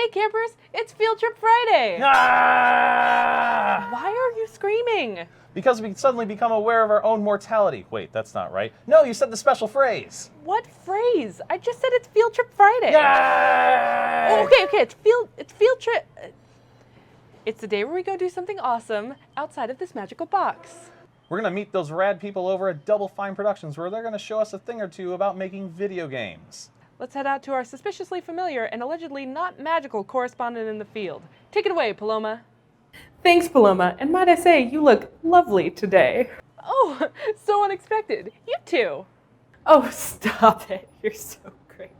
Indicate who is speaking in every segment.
Speaker 1: Hey campers, it's Field Trip Friday!
Speaker 2: Ah!
Speaker 1: Why are you screaming?
Speaker 2: Because we suddenly become aware of our own mortality. Wait, that's not right. No, you said the special phrase.
Speaker 1: What phrase? I just said it's Field Trip Friday.
Speaker 2: Yay!
Speaker 1: Oh, okay, it's field trip. It's the day where we go do something awesome outside of this magical box.
Speaker 2: We're gonna meet those rad people over at Double Fine Productions where they're gonna show us a thing or two about making video games.
Speaker 1: Let's head out to our suspiciously familiar and allegedly not magical correspondent in the field. Take it away, Paloma. Thanks, Paloma, and might I say, you look lovely today. Oh, so unexpected. You too. Oh, stop it. You're so great.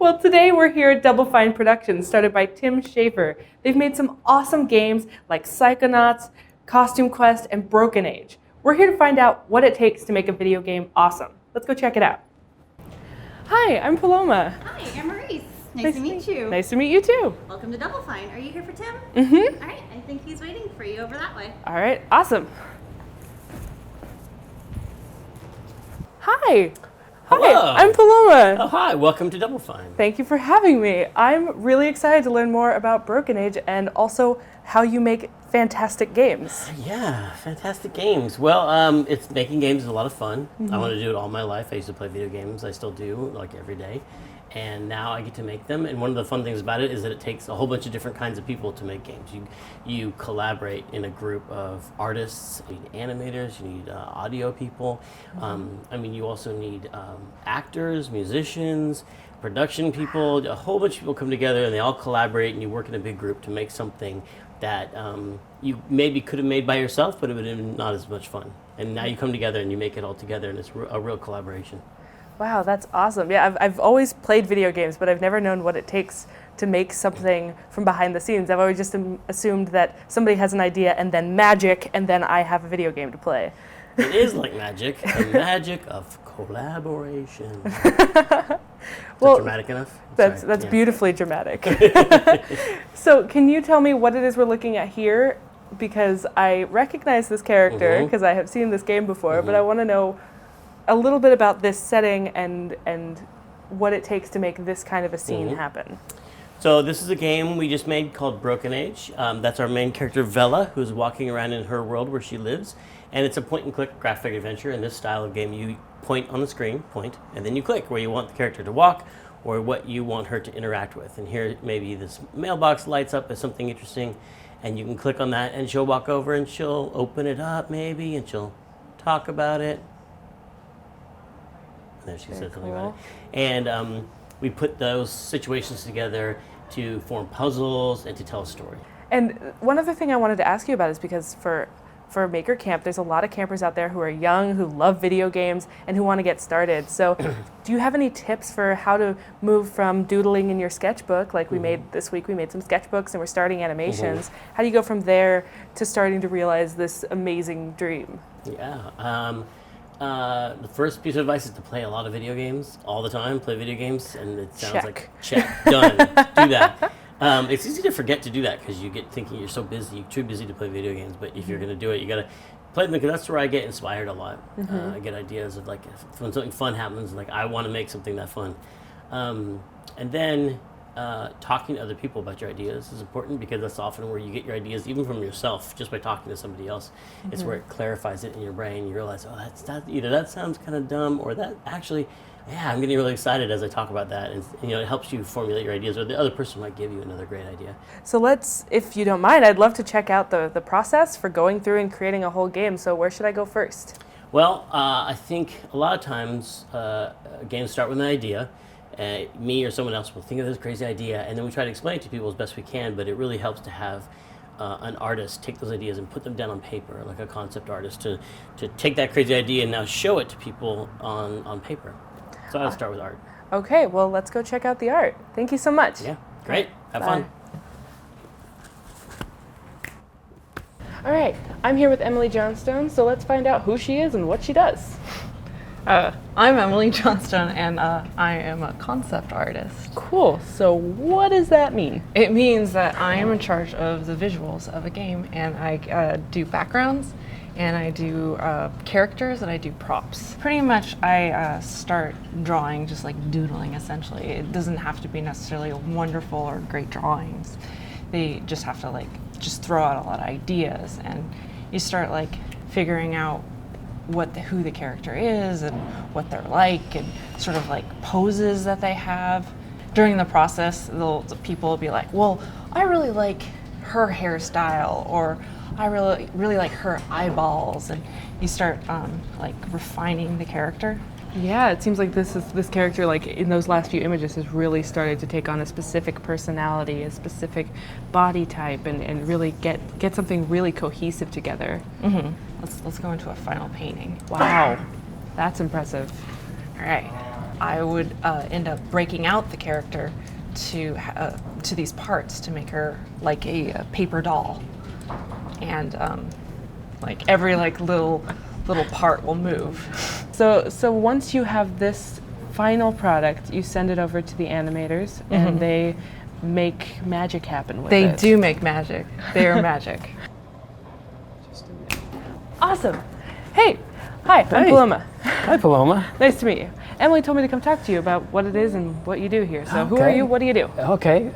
Speaker 1: Well, today we're here at Double Fine Productions, started by Tim Schafer. They've made some awesome games like Psychonauts, Costume Quest, and Broken Age. We're here to find out what it takes to make a video game awesome. Let's go check it out. Hi, I'm Paloma.
Speaker 3: Hi, I'm Maurice. Nice to meet you.
Speaker 1: Nice to meet you too.
Speaker 3: Welcome to Double Fine. Are you here for Tim?
Speaker 1: Mm-hmm.
Speaker 3: All right, I think he's waiting for you over that way.
Speaker 1: All right, awesome. Hi.
Speaker 4: Hello.
Speaker 1: Hi, I'm Paloma.
Speaker 4: Oh, hi, welcome to Double Fine.
Speaker 1: Thank you for having me. I'm really excited to learn more about Broken Age and also how you make fantastic games.
Speaker 4: Yeah, fantastic games. Well, it's making games is a lot of fun. I want to do it all my life. I used to play video games. I still do, like every day. And now I get to make them. And one of the fun things about it is that it takes a whole bunch of different kinds of people to make games. You collaborate in a group of artists, you need animators, you need audio people. I mean, you also need actors, musicians, production people. A whole bunch of people come together and they all collaborate and you work in a big group to make something that you maybe could have made by yourself, but it would have been not as much fun. And now you come together and you make it all together and it's a real collaboration.
Speaker 1: Wow, that's awesome. Yeah, I've always played video games, but I've never known what it takes to make something from behind the scenes. I've always just assumed that somebody has an idea and then magic, and then I have a video game to play.
Speaker 4: It is like magic, the magic of collaboration. Is
Speaker 1: Well,
Speaker 4: that dramatic enough?
Speaker 1: That's
Speaker 4: Sorry. Yeah.
Speaker 1: beautifully dramatic. So can you tell me what it is we're looking at here? Because I recognize this character, because I have seen this game before, but I want to know a little bit about this setting and what it takes to make this kind of a scene happen.
Speaker 4: So this is a game we just made called Broken Age. That's our main character, Vela, who's walking around in her world where she lives. And it's a point-and-click graphic adventure. In this style of game, you point on the screen, and then you click where you want the character to walk or what you want her to interact with. And here, maybe this mailbox lights up as something interesting, and you can click on that, and she'll walk over, and she'll open it up, maybe, and she'll talk about it. And there she said something about it. And we put those situations together to form puzzles and to tell a story. And
Speaker 1: one other thing I wanted to ask you about is because for Maker Camp, there's a lot of campers out there who are young, who love video games, and who want to get started. So do you have any tips for how to move from doodling in your sketchbook, like we made this week? We made some sketchbooks and we're starting animations. How do you go from there to starting to realize this amazing dream?
Speaker 4: Yeah. The first piece of advice is to play a lot of video games all the time. Play video games, and it sounds like check, done, do that. It's easy to forget to do that because you get thinking you're so busy, you're too busy to play video games. But if you're going to do it, you got to play them because that's where I get inspired a lot. I get ideas of like when something fun happens, like I want to make something that fun. And then talking to other people about your ideas is important because that's often where you get your ideas, even from yourself, just by talking to somebody else. It's where it clarifies it in your brain. You realize, oh, either that sounds kind of dumb, or that actually, yeah, I'm getting really excited as I talk about that. And it helps you formulate your ideas, or the other person might give you another great idea.
Speaker 1: So let's, if you don't mind, I'd love to check out the process for going through and creating a whole game. So where should I go first?
Speaker 4: Well, I think a lot of times games start with an idea. Me or someone else will think of this crazy idea, and then we try to explain it to people as best we can, but it really helps to have an artist take those ideas and put them down on paper, like a concept artist, to take that crazy idea and now show it to people on paper. So I'll start with art.
Speaker 1: Okay, well, let's go check out the art. Thank you so much.
Speaker 4: Yeah, great. Have
Speaker 1: Bye.
Speaker 4: fun.
Speaker 1: All right, I'm here with Emily Johnstone, so let's find out who she is and what she does.
Speaker 5: I'm Emily Johnstone, and I am a concept artist.
Speaker 1: Cool. So what does that mean?
Speaker 5: It means that I am in charge of the visuals of a game, and I do backgrounds and I do characters and I do props. Pretty much I start drawing, just like doodling essentially. It doesn't have to be necessarily wonderful or great drawings. They just have to like just throw out a lot of ideas, and you start like figuring out who the character is and what they're like, and sort of like poses that they have. During the process, the people will be like, well, I really like her hairstyle, or I really like her eyeballs, and you start like refining the character.
Speaker 1: Yeah, it seems like this character, like in those last few images, has really started to take on a specific personality, a specific body type, and really get something really cohesive together.
Speaker 5: Mm-hmm. Let's go into a final painting.
Speaker 1: Wow, that's impressive.
Speaker 5: All right, I would end up breaking out the character to these parts to make her like a paper doll, and like every like little part will move.
Speaker 1: So once you have this final product, you send it over to the animators, and they make magic happen with
Speaker 5: They
Speaker 1: it.
Speaker 5: do make magic. They are magic.
Speaker 1: Awesome. Hey, hi, I'm
Speaker 6: Hey.
Speaker 1: Paloma.
Speaker 6: Hi, Paloma.
Speaker 1: Nice to meet you. Emily told me to come talk to you about what it is and what you do here. So who are
Speaker 6: Okay.
Speaker 1: you? What do you do?
Speaker 6: Okay,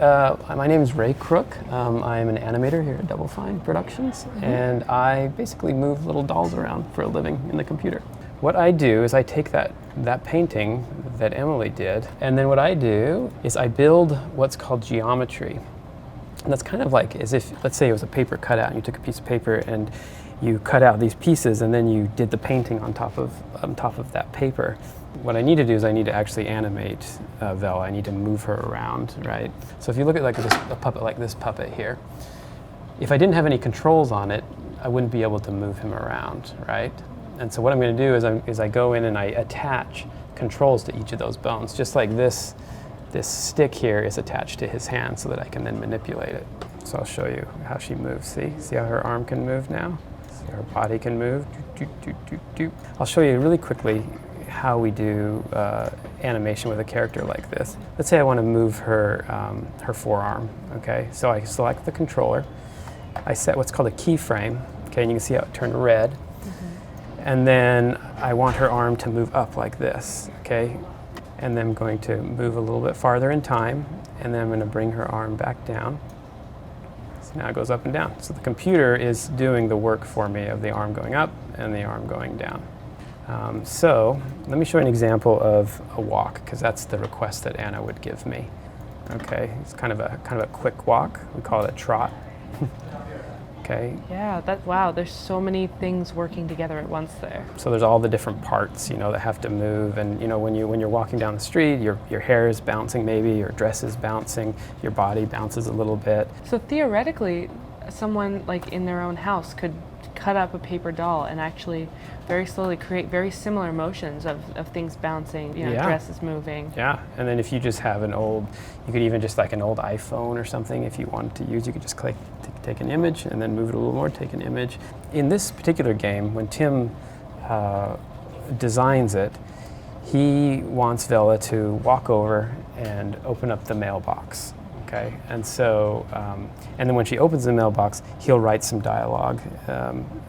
Speaker 6: my name is Ray Crook. I'm an animator here at Double Fine Productions, and I basically move little dolls around for a living in the computer. What I do is I take that painting that Emily did, and then what I do is I build what's called geometry. And that's kind of like as if, let's say it was a paper cutout, and you took a piece of paper and you cut out these pieces, and then you did the painting on top of that paper. What I need to do is I need to actually animate Vela. I need to move her around, right? So if you look at like a puppet like this puppet here, if I didn't have any controls on it, I wouldn't be able to move him around, right? And so what I'm going to do is I go in and I attach controls to each of those bones, just like this stick here is attached to his hand so that I can then manipulate it. So I'll show you how she moves. See how her arm can move now? See her body can move. I'll show you really quickly how we do animation with a character like this. Let's say I want to move her forearm. Okay, so I select the controller. I set what's called a keyframe. Okay, and you can see how it turned red. And then I want her arm to move up like this. Okay, and then I'm going to move a little bit farther in time, and then I'm going to bring her arm back down. So now it goes up and down. So the computer is doing the work for me of the arm going up and the arm going down. So let me show you an example of a walk, because that's the request that Anna would give me. Okay, it's kind of a quick walk. We call it a trot. Okay.
Speaker 1: Yeah, wow, there's so many things working together at once there.
Speaker 6: So there's all the different parts, that have to move, and when you're walking down the street, your hair is bouncing, maybe your dress is bouncing, your body bounces a little bit.
Speaker 1: So theoretically, someone like in their own house could cut up a paper doll and actually very slowly create very similar motions of things bouncing,
Speaker 6: Yeah.
Speaker 1: dresses moving.
Speaker 6: Yeah, and then if you just have you could even just like an old iPhone or something, if you wanted to use, you could just take an image and then move it a little more, take an image. In this particular game, when Tim designs it, he wants Vela to walk over and open up the mailbox. Okay, and so, and then when she opens the mailbox, he'll write some dialogue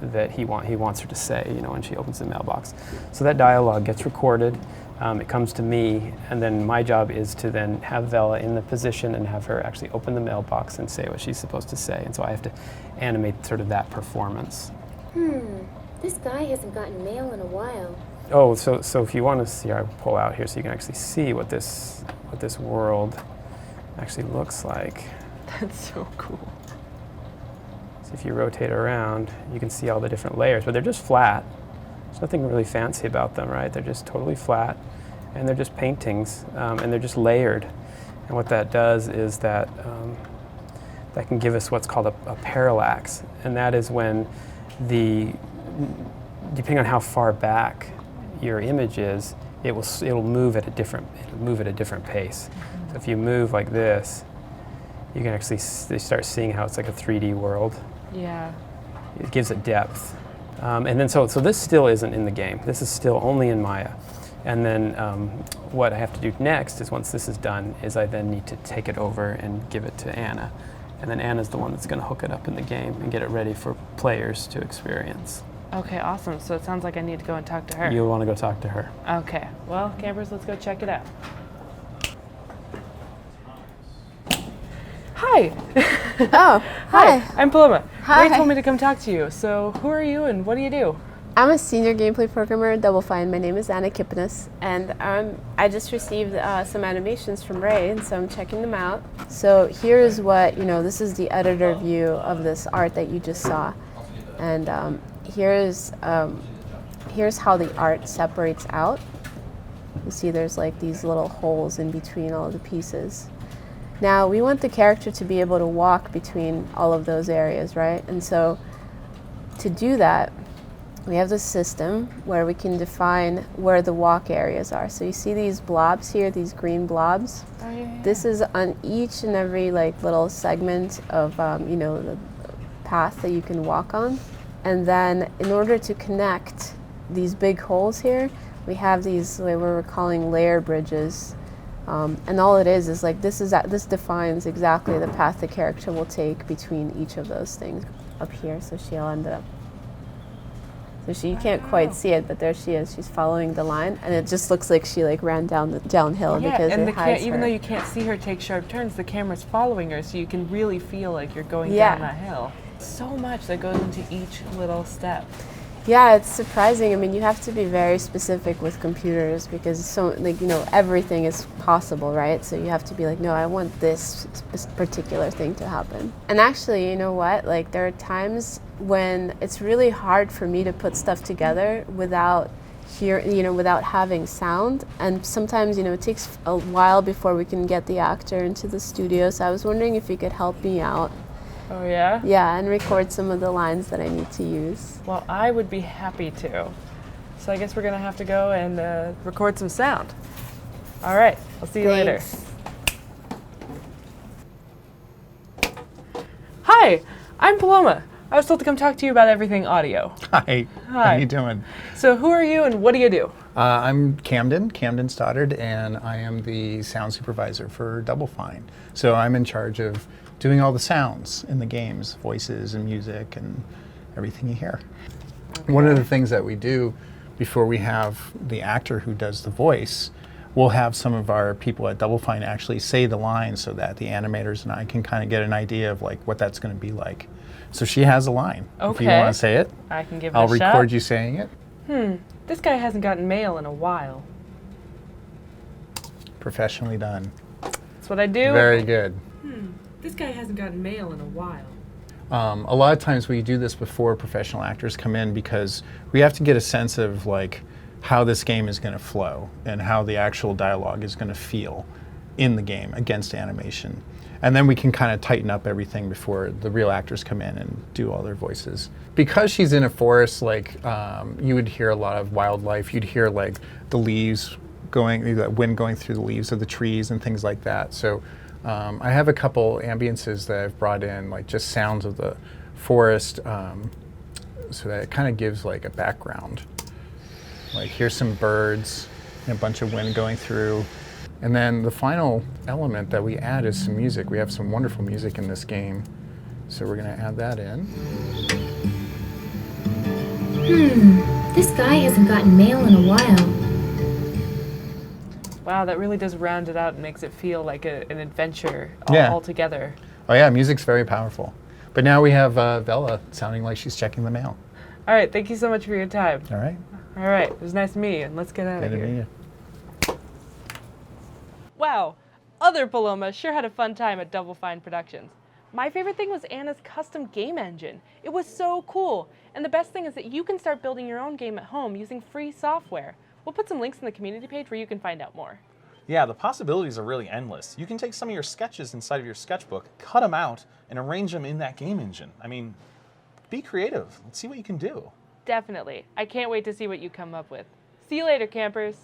Speaker 6: that he wants her to say, when she opens the mailbox. So that dialogue gets recorded, it comes to me, and then my job is to then have Vela in the position and have her actually open the mailbox and say what she's supposed to say. And so I have to animate sort of that performance.
Speaker 7: This guy hasn't gotten mail in a while.
Speaker 6: Oh, so if you want to see, I'll pull out here so you can actually see what this world actually looks like.
Speaker 1: That's so cool.
Speaker 6: So if you rotate around, you can see all the different layers, but they're just flat. There's nothing really fancy about them, right? They're just totally flat, and they're just paintings, and they're just layered. And what that does is that that can give us what's called a parallax, and that is when depending on how far back your image is, it'll move at a different pace. So if you move like this, you can actually start seeing how it's like a 3D world.
Speaker 1: Yeah.
Speaker 6: It gives it depth. And then so this still isn't in the game. This is still only in Maya. And then what I have to do next is, once this is done, is I then need to take it over and give it to Anna. And then Anna's the one that's going to hook it up in the game and get it ready for players to experience.
Speaker 1: Okay, awesome. So it sounds like I need to go and talk to her.
Speaker 6: You'll want to go talk to her.
Speaker 1: Okay, well, campers, let's go check it out. Hi.
Speaker 8: Oh, hi.
Speaker 1: I'm Paloma.
Speaker 8: Hi.
Speaker 1: Ray told me to come talk to you. So who are you and what do you do?
Speaker 8: I'm a senior gameplay programmer at Double Fine. My name is Anna Kipnis, and I just received some animations from Ray, and so I'm checking them out. So here is what, this is the editor view of this art that you just saw. And here's how the art separates out. You see there's like these little holes in between all of the pieces. Now we want the character to be able to walk between all of those areas, right? And so to do that, we have this system where we can define where the walk areas are. So you see these blobs here, these green blobs?
Speaker 1: Oh, yeah.
Speaker 8: This is on each and every little segment of the path that you can walk on. And then in order to connect these big holes here, we have these what we're calling layer bridges. And all it is like this defines exactly the path the character will take between each of those things up here. So she'll end up. So you can't quite see it, but there she is. She's following the line, and it just looks like she ran downhill because
Speaker 1: and
Speaker 8: it hides
Speaker 1: even
Speaker 8: her.
Speaker 1: though you can't see her take sharp turns, the camera's following her, so you can really feel like you're going down that hill. So much that goes into each little step.
Speaker 8: Yeah, it's surprising. I mean, you have to be very specific with computers because everything is possible, right? So you have to be like, no, I want this particular thing to happen. And actually, you know what? There are times when it's really hard for me to put stuff together without having sound. And sometimes, it takes a while before we can get the actor into the studio. So I was wondering if you could help me out.
Speaker 1: Oh, yeah?
Speaker 8: Yeah, and record some of the lines that I need to use.
Speaker 1: Well, I would be happy to. So I guess we're going to have to go and record some sound. All right, I'll see you later. Hi, I'm Paloma. I was told to come talk to you about everything audio.
Speaker 9: Hi. How you doing?
Speaker 1: So who are you and what do you do?
Speaker 9: I'm Camden Stoddard, and I am the sound supervisor for Double Fine. So I'm in charge of doing all the sounds in the games, voices and music and everything you hear. Okay. One of the things that we do before we have the actor who does the voice, we'll have some of our people at Double Fine actually say the lines so that the animators and I can kind of get an idea of what that's going to be like. So she has a line.
Speaker 1: Okay.
Speaker 9: If you want to say it,
Speaker 1: I can give it
Speaker 9: I'll
Speaker 1: a shot.
Speaker 9: record you saying it.
Speaker 1: This guy hasn't gotten mail in a while.
Speaker 9: Professionally done.
Speaker 1: That's what I do.
Speaker 9: Very good.
Speaker 1: This guy hasn't gotten mail in a while.
Speaker 9: A lot of times we do this before professional actors come in because we have to get a sense of how this game is going to flow and how the actual dialogue is going to feel in the game against animation. And then we can kind of tighten up everything before the real actors come in and do all their voices. Because she's in a forest, you would hear a lot of wildlife. You'd hear the leaves going, the wind going through the leaves of the trees and things like that. So I have a couple ambiences that I've brought in, just sounds of the forest, so that it kind of gives a background. Here's some birds and a bunch of wind going through. And then the final element that we add is some music. We have some wonderful music in this game, so we're going to add that in.
Speaker 7: This guy hasn't gotten mail in a while.
Speaker 1: Wow, that really does round it out and makes it feel like an adventure all together.
Speaker 9: Oh yeah, music's very powerful. But now we have Bella sounding like she's checking the mail.
Speaker 1: All right, thank you so much for your time.
Speaker 9: All right.
Speaker 1: All right, it was nice to meet you, and let's get out of here.
Speaker 9: Good to meet you.
Speaker 1: Wow, other Paloma sure had a fun time at Double Fine Productions. My favorite thing was Anna's custom game engine. It was so cool. And the best thing is that you can start building your own game at home using free software. We'll put some links in the community page where you can find out more.
Speaker 2: Yeah, the possibilities are really endless. You can take some of your sketches inside of your sketchbook, cut them out, and arrange them in that game engine. I mean, be creative. Let's see what you can do.
Speaker 1: Definitely. I can't wait to see what you come up with. See you later, campers.